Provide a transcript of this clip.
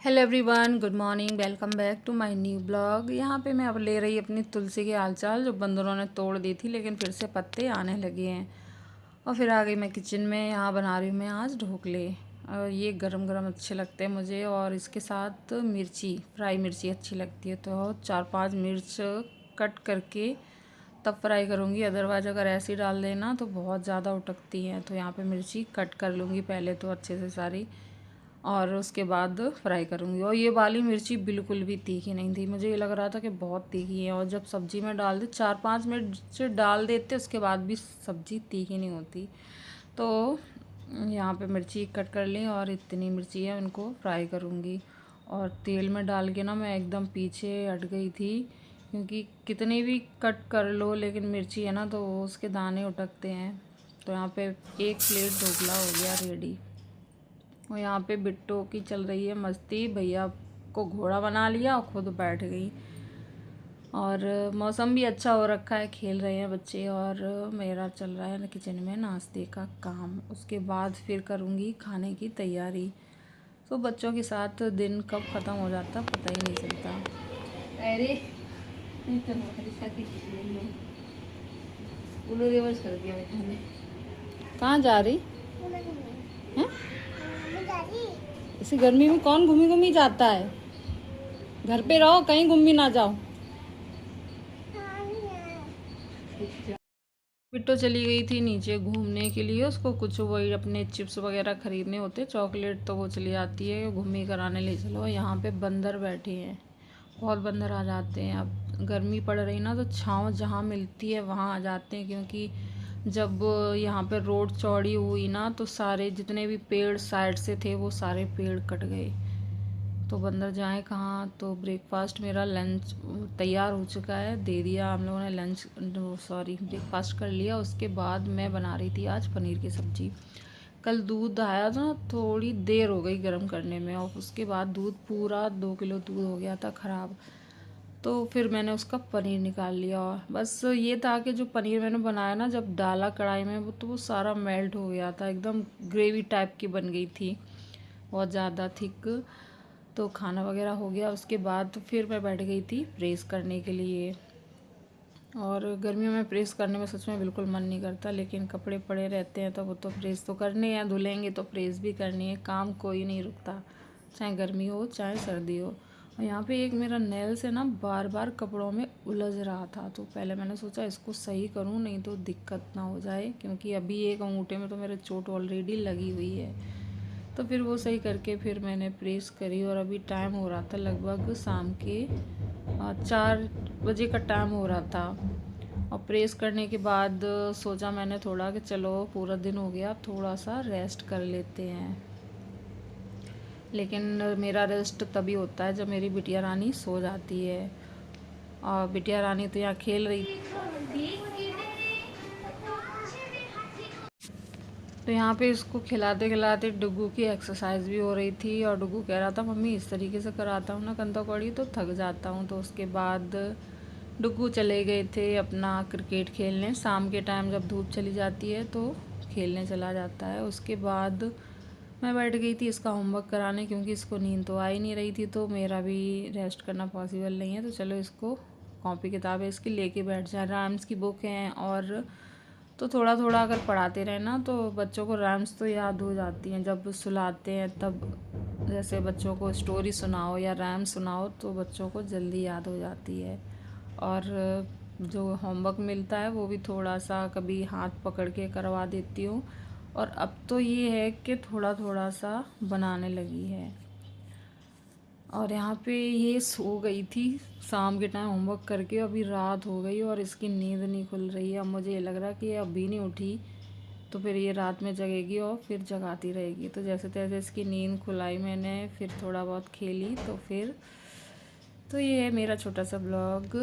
Hello everyone, good morning. Welcome back to my new blog. यहाँ पे मैं अब ले रही अपनी तुलसी की हालचाल जो बंदरों ने तोड़ दी थी, लेकिन फिर से पत्ते आने लगे हैं। और फिर आ गई मैं किचन में। यहाँ बना रही हूँ मैं आज ढोकले। और ये गरम गरम अच्छे लगते हैं मुझे, और इसके साथ मिर्ची, फ्राई मिर्ची अच्छी लगती है। तो 4-5 मिर्च कट करके तब फ्राई करूँगी, अदरवाइज़ अगर ऐसे ही डाल देना तो बहुत ज़्यादा उटकती हैं। तो यहाँ पे मिर्ची कट कर लूँगी पहले तो अच्छे से सारी, और उसके बाद फ्राई करूँगी। और ये वाली मिर्ची बिल्कुल भी तीखी नहीं थी, मुझे ये लग रहा था कि बहुत तीखी है। और जब सब्ज़ी में डाल दे 4-5 मिर्च डाल देते, उसके बाद भी सब्ज़ी तीखी नहीं होती। तो यहाँ पे मिर्ची कट कर ली और इतनी मिर्ची है उनको फ्राई करूँगी। और तेल में डाल के ना मैं एकदम पीछे हट गई थी, क्योंकि कितनी भी कट कर लो लेकिन मिर्ची है ना तो उसके दाने उटकते हैं। तो यहाँ पे 1 प्लेट ढोकला हो गया रेडी। और यहाँ पे बिट्टू की चल रही है मस्ती, भैया को घोड़ा बना लिया और खुद बैठ गई। और मौसम भी अच्छा हो रखा है, खेल रहे हैं बच्चे। और मेरा चल रहा है किचन में नाश्ते का काम। उसके बाद फिर करूँगी खाने की तैयारी। तो बच्चों के साथ दिन कब ख़त्म हो जाता पता ही नहीं चलता। अरे कहाँ जा रही हैं? इसी गर्मी में कौन घूमी घूमी जाता है? घर पे रहो, कहीं घूमी ना जाओ। बिट्टो चली गई थी नीचे घूमने के लिए, उसको कुछ वही अपने चिप्स वगैरह खरीदने होते, चॉकलेट, तो वो चली जाती है घूमी कराने ले चलो। यहाँ पे बंदर बैठे हैं, बहुत बंदर आ जाते हैं। अब गर्मी पड़ रही ना तो छाँव जहाँ मिलती है वहाँ आ जाते हैं, क्योंकि जब यहाँ पे रोड चौड़ी हुई ना तो सारे जितने भी पेड़ साइड से थे वो सारे पेड़ कट गए। तो बंदर जाए कहाँ। तो ब्रेकफास्ट मेरा लंच तैयार हो चुका है, दे दिया हम लोगों ने लंच, ब्रेकफास्ट कर लिया। उसके बाद मैं बना रही थी आज पनीर की सब्ज़ी। कल दूध आया था, थोड़ी देर हो गई गर्म करने में, और उसके बाद दूध पूरा 2 किलो दूध हो गया था ख़राब। तो फिर मैंने उसका पनीर निकाल लिया। और बस ये था कि जो पनीर मैंने बनाया ना, जब डाला कढ़ाई में वो सारा मेल्ट हो गया था, एकदम ग्रेवी टाइप की बन गई थी, बहुत ज़्यादा थिक। तो खाना वगैरह हो गया, उसके बाद तो फिर मैं बैठ गई थी प्रेस करने के लिए। और गर्मियों में प्रेस करने में सच में बिल्कुल मन नहीं करता, लेकिन कपड़े पड़े रहते हैं तो वो तो प्रेस तो करने हैं, धुलेंगे तो प्रेस भी करनी है। काम कोई नहीं रुकता, चाहे गर्मी हो चाहे सर्दी हो। और यहाँ पे एक मेरा नेल से ना बार बार कपड़ों में उलझ रहा था, तो पहले मैंने सोचा इसको सही करूँ, नहीं तो दिक्कत ना हो जाए, क्योंकि अभी एक अंगूठे में तो मेरे चोट ऑलरेडी लगी हुई है। तो फिर वो सही करके फिर मैंने प्रेस करी। और अभी टाइम हो रहा था लगभग शाम के 4 बजे का टाइम हो रहा था। और प्रेस करने के बाद सोचा मैंने थोड़ा कि चलो पूरा दिन हो गया, थोड़ा सा रेस्ट कर लेते हैं। लेकिन मेरा रेस्ट तभी होता है जब मेरी बिटिया रानी सो जाती है। और बिटिया रानी तो यहाँ खेल रही थी। तो यहाँ पे इसको खिलाते खिलाते डुग्गू की एक्सरसाइज भी हो रही थी। और डुग्गू कह रहा था मम्मी इस तरीके से कराता हूँ ना कंधा कौड़ी तो थक जाता हूँ। तो उसके बाद डुग्गू चले गए थे अपना क्रिकेट खेलने। शाम के टाइम जब धूप चली जाती है तो खेलने चला जाता है। उसके बाद मैं बैठ गई थी इसका होमवर्क कराने, क्योंकि इसको नींद तो आ ही नहीं रही थी, तो मेरा भी रेस्ट करना पॉसिबल नहीं है। तो चलो इसको कॉपी किताबें इसकी लेके बैठ जाए। राइम्स की बुक हैं, और तो थोड़ा थोड़ा अगर पढ़ाते रहे ना तो बच्चों को राइम्स तो याद हो जाती हैं। जब सुलाते हैं तब जैसे बच्चों को स्टोरी सुनाओ या राइम सुनाओ तो बच्चों को जल्दी याद हो जाती है। और जो होमवर्क मिलता है वो भी थोड़ा सा कभी हाथ पकड़ के करवा देती हूँ। और अब तो ये है कि थोड़ा थोड़ा सा बनाने लगी है। और यहाँ पे ये सो गई थी शाम के टाइम होमवर्क करके, अभी रात हो गई और इसकी नींद नहीं खुल रही है। अब मुझे ये लग रहा है कि ये अभी नहीं उठी तो फिर ये रात में जगेगी और फिर जगाती रहेगी। तो जैसे तैसे इसकी नींद खुलाई मैंने, फिर थोड़ा बहुत खेली, तो फिर तो ये है मेरा छोटा सा ब्लॉग।